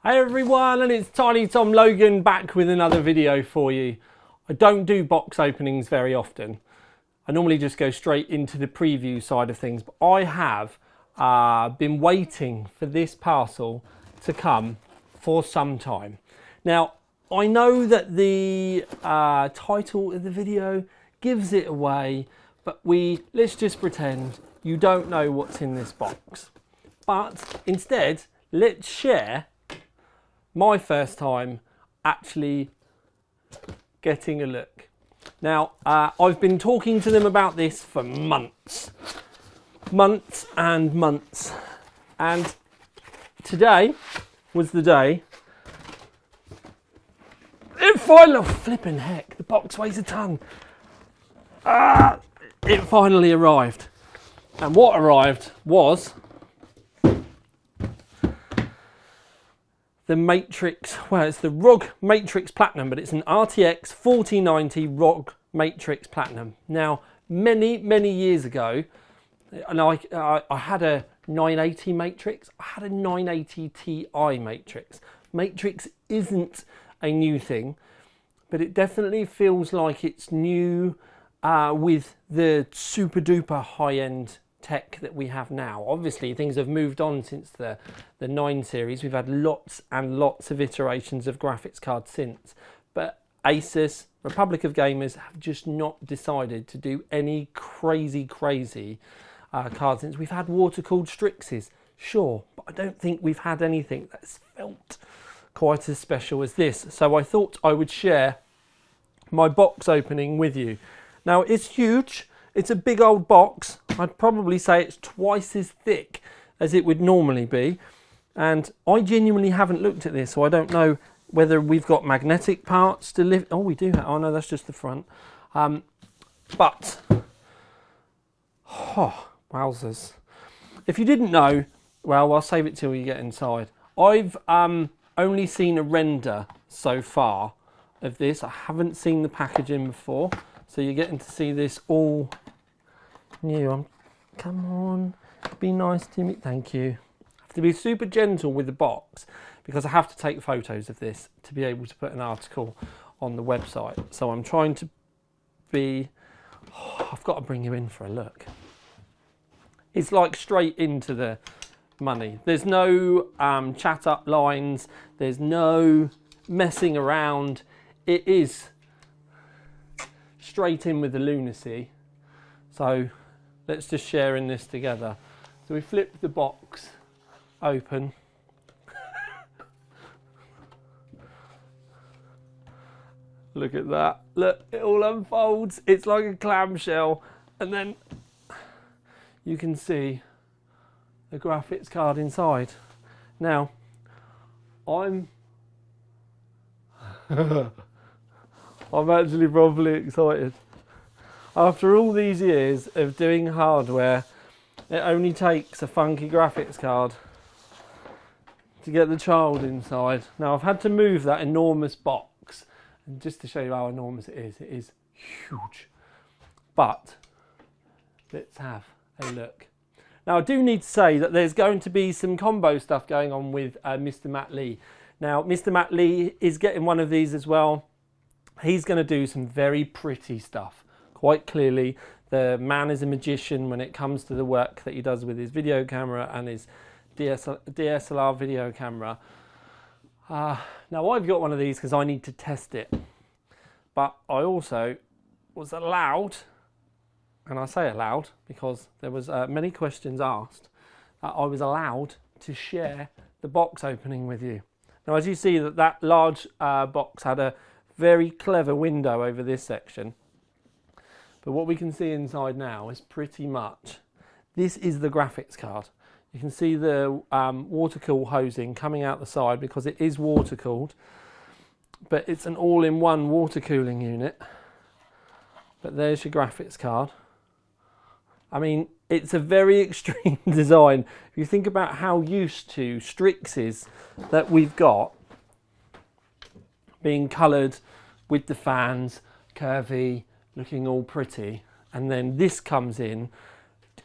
Hey everyone, and it's Tiny Tom Logan back with another video for you. I don't do box openings very often. I normally just go straight into the preview side of things, but I have been waiting for this parcel to come for some time. Now, I know that the title of the video gives it away, but let's just pretend you don't know what's in this box. But instead, let's share my first time actually getting a look. Now, I've been talking to them about this for months and months, and today was the day it finally, flipping heck, the box weighs a ton. It finally arrived, and what arrived was the Matrix, well, it's the ROG Matrix Platinum, but it's an RTX 4090 ROG Matrix Platinum. Now, many years ago, and I had a 980 Matrix, I had a 980 Ti Matrix. Matrix isn't a new thing, but it definitely feels like it's new with the super duper high-end tech that we have now. Obviously things have moved on since the 9 series. We've had lots and lots of iterations of graphics cards since, but Asus, Republic of Gamers, have just not decided to do any crazy cards since. We've had water-cooled Strixes, sure, but I don't think we've had anything that's felt quite as special as this. So I thought I would share my box opening with you. Now, it's huge. It's a big old box. I'd probably say it's twice as thick as it would normally be. And I genuinely haven't looked at this, so I don't know whether we've got magnetic parts to lift. Oh, we do have. Oh, no, that's just the front. But, wowzers. If you didn't know, well, I'll save it till you get inside. I've only seen a render so far of this. I haven't seen the packaging before. So you're getting to see this all new. Come on, be nice to me. Thank you. I have to be super gentle with the box because I have to take photos of this to be able to put an article on the website. So I'm trying to be, I've got to bring you in for a look. It's like straight into the money. There's no chat up lines. There's no messing around. It is straight in with the lunacy. So let's just share in this together. So we flip the box open. Look at that. Look, it all unfolds. It's like a clamshell. And then you can see the graphics card inside. Now, I'm actually probably excited. After all these years of doing hardware, it only takes a funky graphics card to get the child inside. Now, I've had to move that enormous box, and just to show you how enormous it is huge. But let's have a look. Now, I do need to say that there's going to be some combo stuff going on with Mr. Matt Lee. Now, Mr. Matt Lee is getting one of these as well. He's going to do some very pretty stuff. Quite clearly, the man is a magician when it comes to the work that he does with his video camera and his DSLR video camera. Now, I've got one of these because I need to test it. But I also was allowed, and I say allowed because there was many questions asked, I was allowed to share the box opening with you. Now, as you see, that large box had a very clever window over this section, but what we can see inside now is pretty much, this is the graphics card. You can see the water cool hosing coming out the side because it is water cooled, but it's an all-in-one water cooling unit. But there's your graphics card. I mean, it's a very extreme design. If you think about how used to Strixes that we've got being coloured with the fans, curvy, looking all pretty, and then this comes in,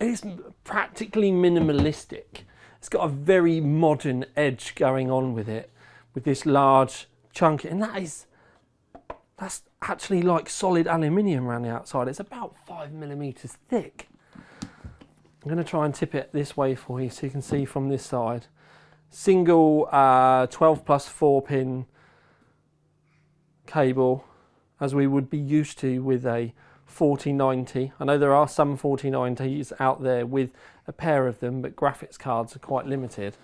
it's practically minimalistic. It's got a very modern edge going on with it. with this large chunk, and that's actually like solid aluminium around the outside. It's about 5mm thick. I'm going to try and tip it this way for you so you can see from this side. Single 12 plus 4 pin cable, as we would be used to with a 4090. I know there are some 4090s out there with a pair of them, but graphics cards are quite limited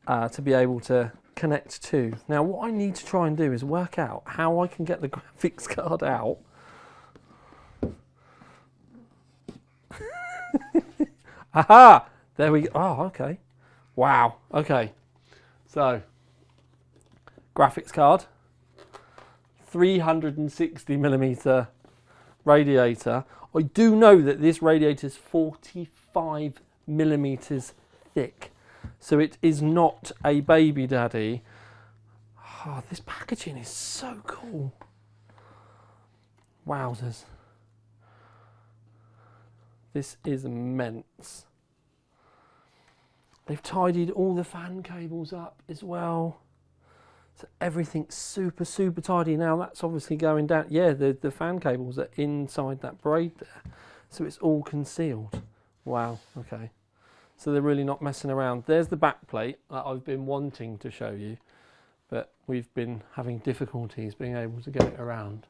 to be able to connect to. Now what I need to try and do is work out how I can get the graphics card out. Aha! There we go. Oh, okay. Wow. Okay. So, graphics card, 360mm radiator. I do know that this radiator is 45mm thick, so it is not a baby daddy. Oh, this packaging is so cool. Wowzers. This is immense. They've tidied all the fan cables up as well. So everything's super, super tidy. Now that's obviously going down. Yeah, the fan cables are inside that braid there. So it's all concealed. Wow, okay. So they're really not messing around. There's the back plate that I've been wanting to show you, but we've been having difficulties being able to get it around.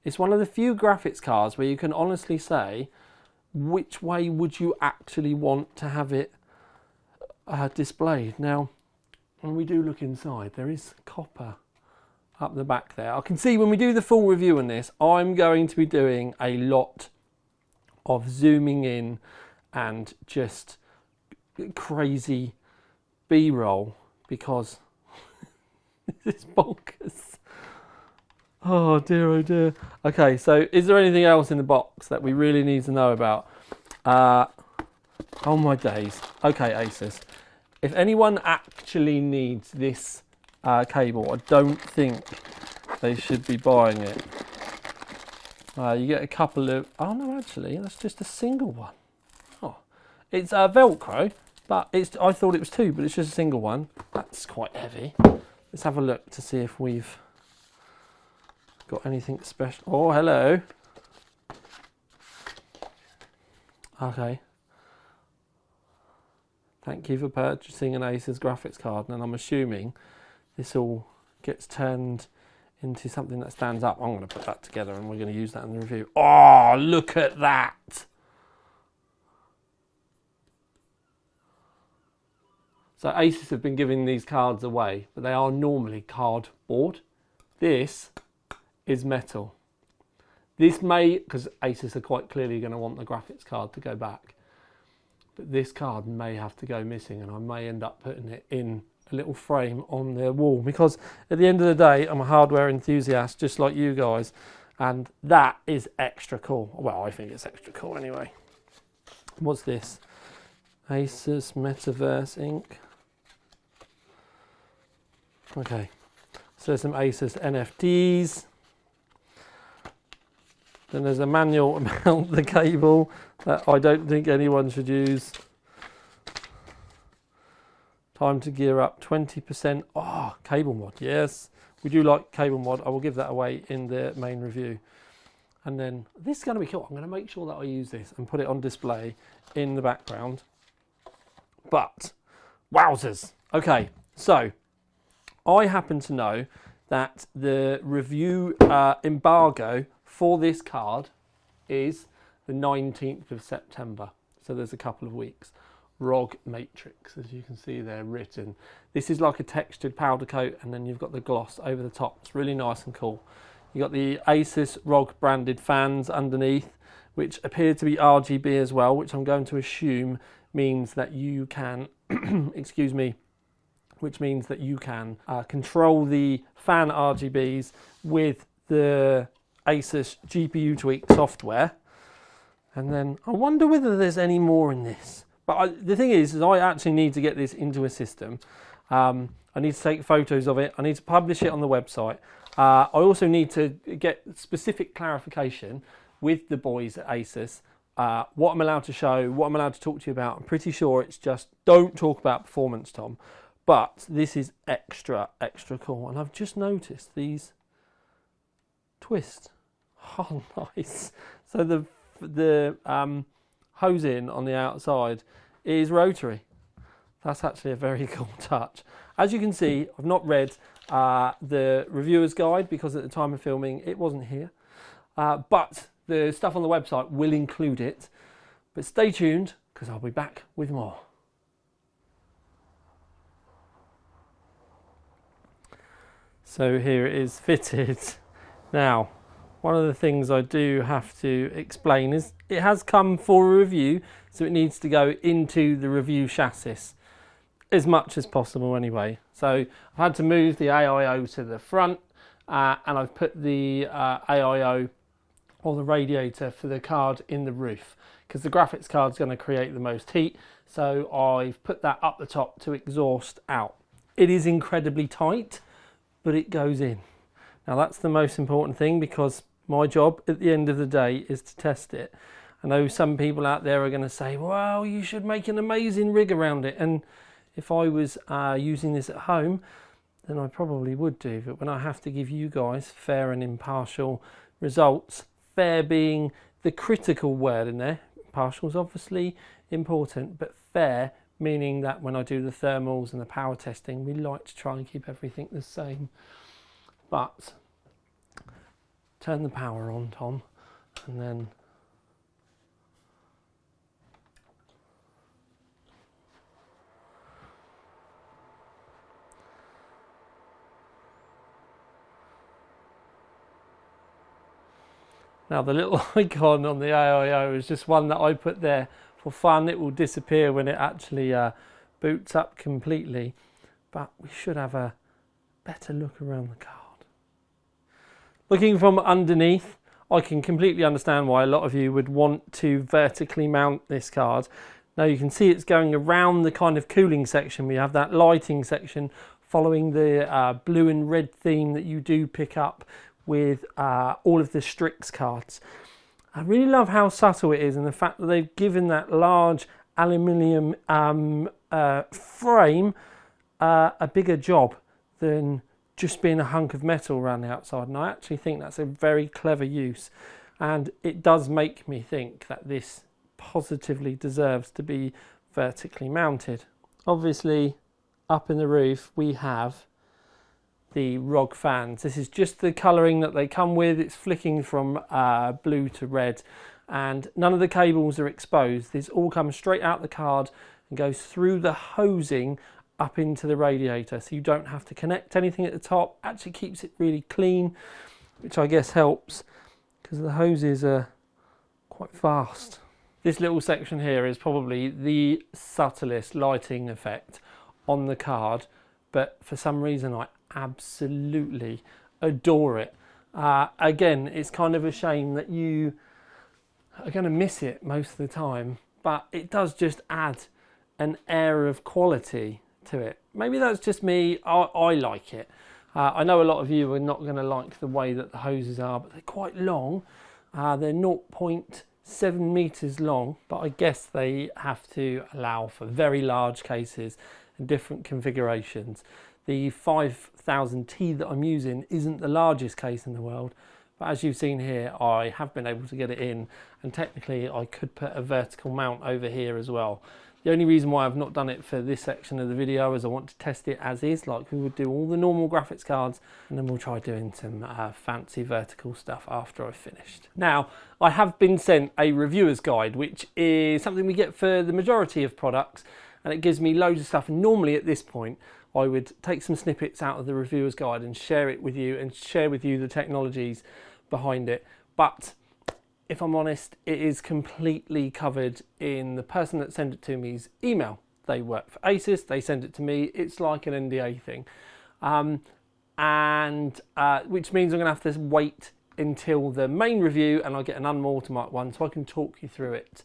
It's one of the few graphics cards where you can honestly say, which way would you actually want to have it displayed? Now, when we do look inside, there is copper up the back there. I can see when we do the full review on this, I'm going to be doing a lot of zooming in and just crazy B-roll because this is bonkers. Oh dear, oh dear. Okay, so is there anything else in the box that we really need to know about? Oh my days. Okay, Asus. If anyone actually needs this cable, I don't think they should be buying it. You get a couple of... Oh no, actually, that's just a single one. Oh, it's Velcro, but I thought it was two, but it's just a single one. That's quite heavy. Let's have a look to see if we've got anything special. Oh, hello. Okay. Thank you for purchasing an Asus graphics card, and I'm assuming this all gets turned into something that stands up. I'm going to put that together and we're going to use that in the review. Oh, look at that. So Asus have been giving these cards away, but they are normally cardboard. This is metal. This may, because Asus are quite clearly going to want the graphics card to go back, but this card may have to go missing, and I may end up putting it in a little frame on the wall, because at the end of the day I'm a hardware enthusiast just like you guys, and that is extra cool. Well, I think it's extra cool anyway. What's this? Asus Metaverse Ink. Okay, so some Asus NFTs. Then there's a manual about the cable that I don't think anyone should use. Time to gear up, 20%. Oh, cable mod, yes. We do like cable mod. I will give that away in the main review. And then this is going to be cool. I'm going to make sure that I use this and put it on display in the background. But, wowzers. Okay, so I happen to know that the review embargo for this card is the 19th of September. So there's a couple of weeks. ROG matrix, as you can see there written. This is like a textured powder coat, and then you've got the gloss over the top. It's really nice and cool. You've got the Asus ROG branded fans underneath, which appear to be RGB as well, which I'm going to assume means that you can, excuse me, which means that you can control the fan RGBs with the Asus GPU Tweak software. And then I wonder whether there's any more in this. But the thing is I actually need to get this into a system. I need to take photos of it. I need to publish it on the website. I also need to get specific clarification with the boys at Asus. What I'm allowed to show, what I'm allowed to talk to you about. I'm pretty sure it's just don't talk about performance, Tom. but this is extra cool. And I've just noticed these twists. Oh, nice. So the hose in on the outside is rotary. That's actually a very cool touch. As you can see, I've not read the reviewer's guide because at the time of filming it wasn't here, but the stuff on the website will include it. But stay tuned because I'll be back with more. So here it is fitted. Now, one of the things I do have to explain is it has come for a review, so it needs to go into the review chassis as much as possible anyway. So I've had to move the AIO to the front, and I've put the AIO or the radiator for the card in the roof because the graphics card is going to create the most heat. So I've put that up the top to exhaust out. It is incredibly tight, but it goes in. Now that's the most important thing because my job at the end of the day is to test it. I know some people out there are going to say, well, you should make an amazing rig around it. And if I was using this at home, then I probably would do. But when I have to give you guys fair and impartial results, fair being the critical word in there, impartial is obviously important, but fair meaning that when I do the thermals and the power testing, we like to try and keep everything the same. But turn the power on, Tom, and then now the little icon on the AIO is just one that I put there for fun. It will disappear when it actually boots up completely, but we should have a better look around the card. Looking from underneath, I can completely understand why a lot of you would want to vertically mount this card. Now you can see it's going around the kind of cooling section. We have that lighting section following the blue and red theme that you do pick up with all of the Strix cards. I really love how subtle it is and the fact that they've given that large aluminium frame a bigger job than just being a hunk of metal around the outside. And I actually think that's a very clever use, and it does make me think that this positively deserves to be vertically mounted. Obviously up in the roof we have the ROG fans. This is just the colouring that they come with. It's flicking from blue to red, and none of the cables are exposed. This all comes straight out the card and goes through the hosing up into the radiator, so you don't have to connect anything at the top. Actually keeps it really clean, which I guess helps because the hoses are quite fast. This little section here is probably the subtlest lighting effect on the card, but for some reason I absolutely adore it. Again, it's kind of a shame that you are going to miss it most of the time, but it does just add an air of quality to it. Maybe that's just me. I like it. I know a lot of you are not going to like the way that the hoses are, but they're quite long. They're 0.7 meters long, but I guess they have to allow for very large cases and different configurations. The 5000T that I'm using isn't the largest case in the world, but as you've seen here, I have been able to get it in, and technically I could put a vertical mount over here as well. The only reason why I've not done it for this section of the video is I want to test it as is, like we would do all the normal graphics cards, and then we'll try doing some fancy vertical stuff after I've finished. Now, I have been sent a reviewer's guide, which is something we get for the majority of products, and it gives me loads of stuff. And normally at this point, I would take some snippets out of the reviewer's guide and share it with you, and share with you the technologies behind it. But if I'm honest, it is completely covered in the person that sent it to me's email. They work for Asus, they send it to me. It's like an NDA thing. Which means I'm gonna have to wait until the main review and I get an unwatermarked one so I can talk you through it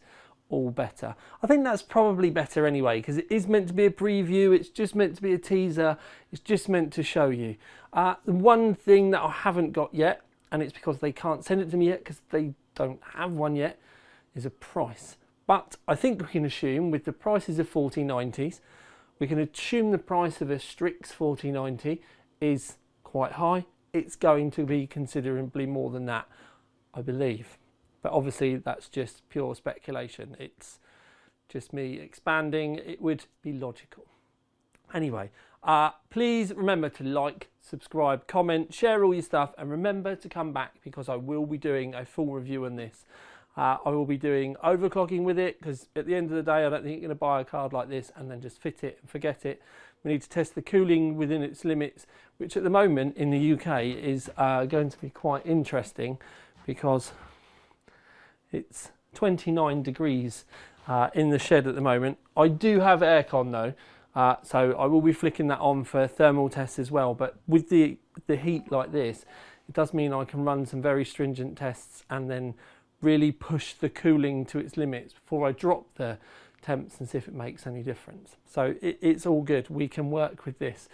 all better. I think that's probably better anyway, because it is meant to be a preview, it's just meant to be a teaser, it's just meant to show you. The one thing that I haven't got yet, and it's because they can't send it to me yet because they don't have one yet, is a price. But I think we can assume with the prices of 4090s, We can assume the price of a Strix 4090 is quite high. It's going to be considerably more than that, I believe. But obviously that's just pure speculation. It's just me expanding. It would be logical. Anyway, please remember to like, subscribe, comment, share all your stuff, and remember to come back because I will be doing a full review on this. I will be doing overclocking with it because at the end of the day I don't think you're going to buy a card like this and then just fit it and forget it. We need to test the cooling within its limits, which at the moment in the UK is going to be quite interesting because it's 29 degrees in the shed at the moment. I do have aircon though. So I will be flicking that on for thermal tests as well, but with the heat like this, it does mean I can run some very stringent tests and then really push the cooling to its limits before I drop the temps and see if it makes any difference. So it's all good, we can work with this.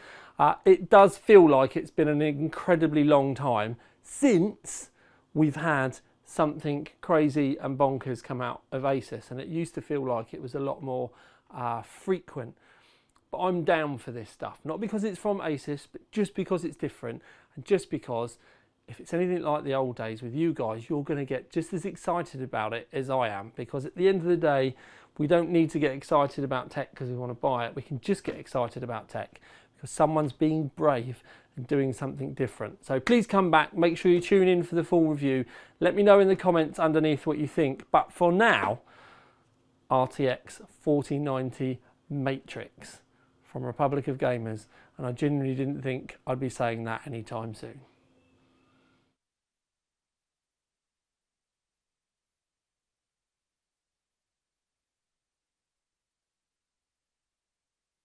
It does feel like it's been an incredibly long time since we've had something crazy and bonkers come out of Asus, and it used to feel like it was a lot more frequent. But I'm down for this stuff, not because it's from Asus, but just because it's different, and just because if it's anything like the old days with you guys, you're going to get just as excited about it as I am, because at the end of the day, we don't need to get excited about tech because we want to buy it. We can just get excited about tech because someone's being brave and doing something different. So please come back, make sure you tune in for the full review. Let me know in the comments underneath what you think. But for now, RTX 4090 Matrix from Republic of Gamers, and I genuinely didn't think I'd be saying that anytime soon.